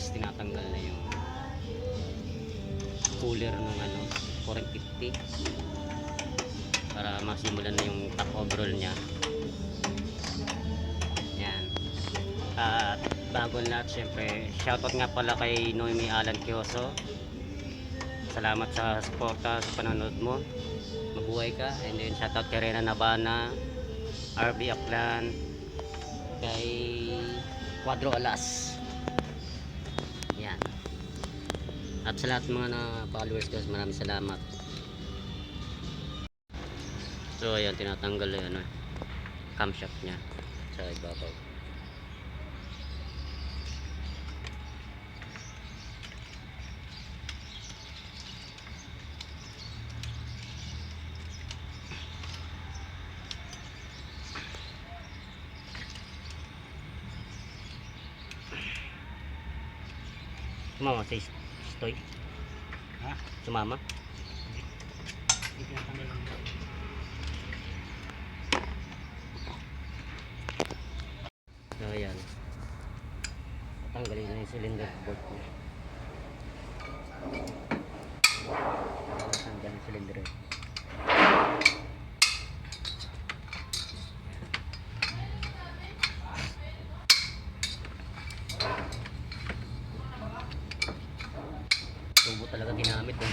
is tinatanggal na yung cooler ng 450 para masimulan na yung top overall nya. Yan. At bago na, syempre shoutout nga pala kay Noemi Alan Kioso. Salamat sa suporta sa panonood mo, mabuhay ka. And then shoutout kay Rena Navana, RB Aklan, kay Quadro Alas. Yan. At sa lahat mga followers ko, maraming salamat. So ayan, tinatanggal yung camshaft nya sa ibabaw. Sumama sa stoy? Ha? Sumama? Hindi tinatanggal lang. So ayan, tanggalin na yung cylinder bolt niya. Tanggal yung cylinder. Tubo talaga ginamit eh.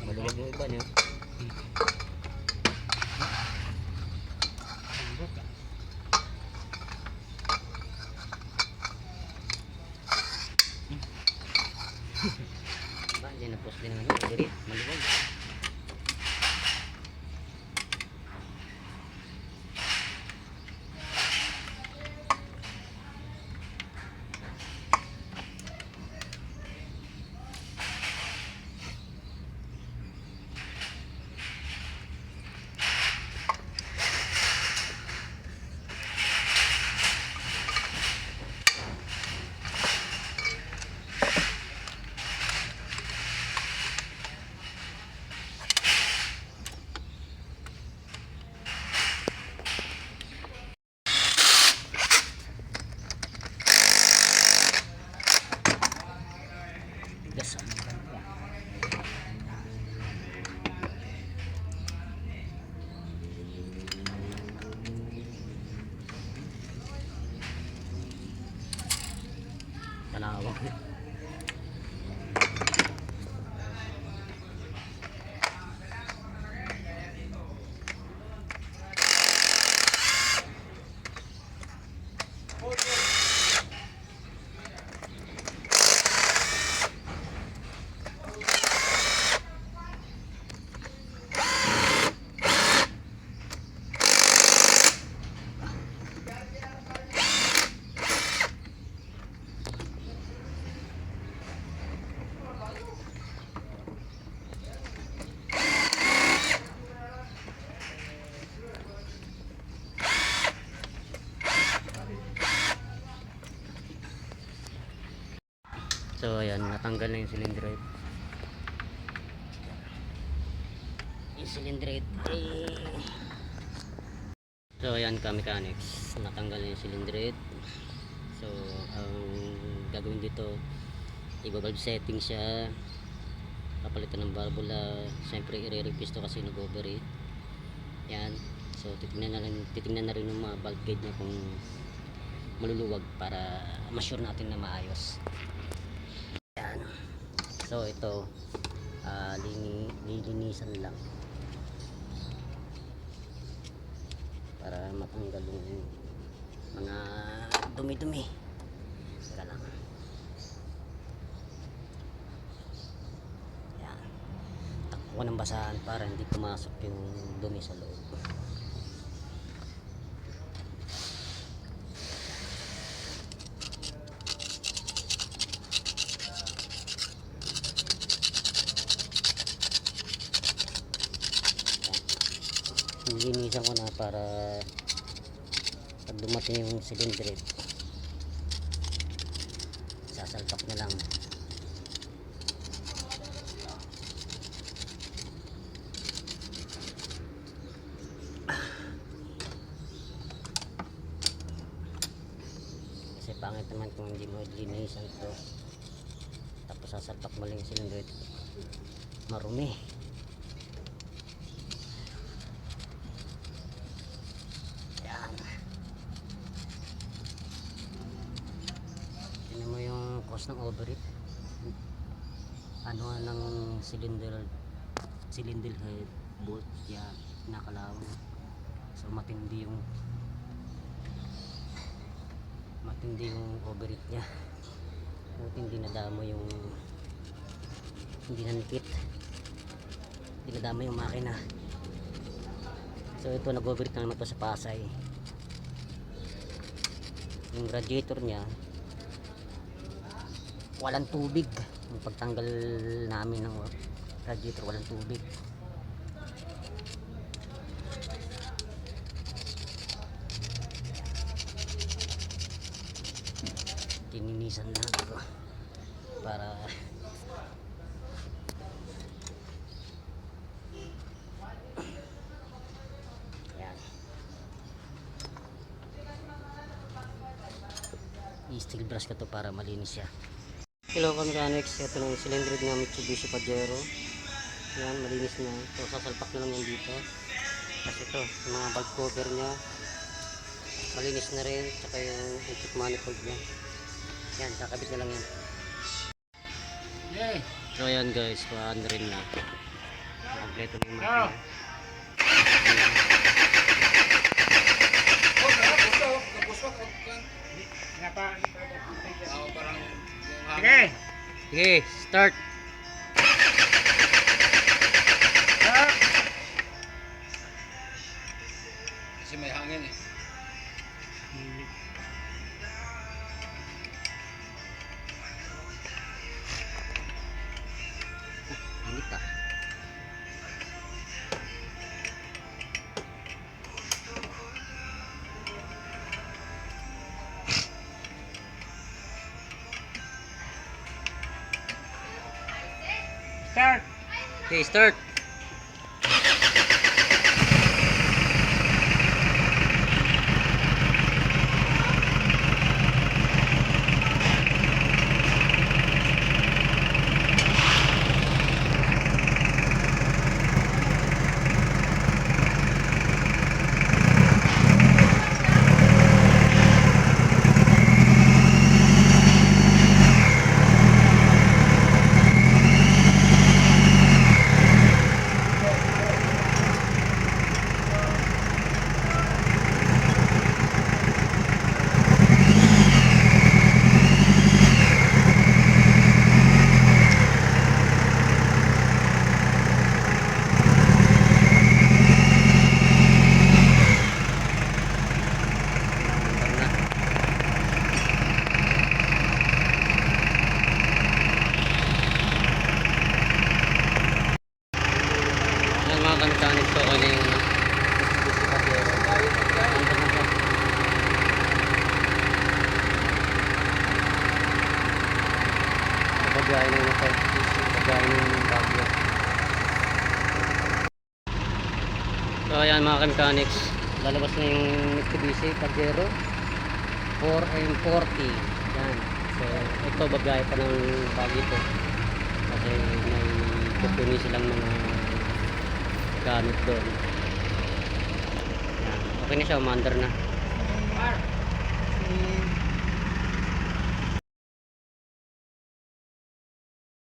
Maluwag yung iba niya. Ba, hindi na post din naman yung diri. Maluwag. Gas. Talawak. So ayan, natanggal na yung cylinder head. Yung cylinder head So ayan ka mechanics, natanggal na yung cylinder head. So ang gagawin dito, i-valve setting siya, papalitan ng valvula, siyempre i-re-replace to kasi nag-overheat. Yan, So titingnan na rin yung mga bulb guide niya kung maluluwag para ma-sure natin na maayos. Yan. So ito lilinisan lang para matanggal yung mga dumi-dumi. Teka lang. Yan. Takbo ko ng basahan para hindi pumasok yung dumi sa loob. Linisan ko na para pag dumating yung cylinder sasalpak na lang. Kasi pangit naman kung hindi mo linisan to tapos sasalpak mo lang yung cylinder, marumi. Cause ng overheat ano ng cylinder head bolt yan nakalawan, so matindi yung overheat nya, buti hindi nadamo yung hindi nanikit, hindi nadamo yung makina. So ito nag-overheat na naman to sa Pasay. Yung radiator nya walang tubig, yung pagtanggal namin ng radiator walang tubig. Tininisan na ito para yan, i-steel brush ko to para malinis siya. Hello mechanics, ito na yung cylinder ng Mitsubishi Pajero. Yan, malinis na. So sasalpak na lang yan dito. Tapos ito, yung mga valve cover nya malinis na rin, tsaka yung intake manifold nya. Yan, kakabit na lang yan. Yeah. So ayan guys, kuhaan rin na. Kompleto na yung makina. Okay. Sige, start. Kasi may hangin eh. Init ah. Start. Okay, start. Mechanics ko ko na yung Mitsubishi Pajero. Pagbiyahe na yung pagbiyahe na yung bagyo. So ayan mga ka-mechanics, lalabas na yung Mitsubishi Pajero 4M40. Yan. So ito babiyahe pa ng bagyo ito kasi may kukunin silang mga gamit doon. malaki na siya, umandar na. Si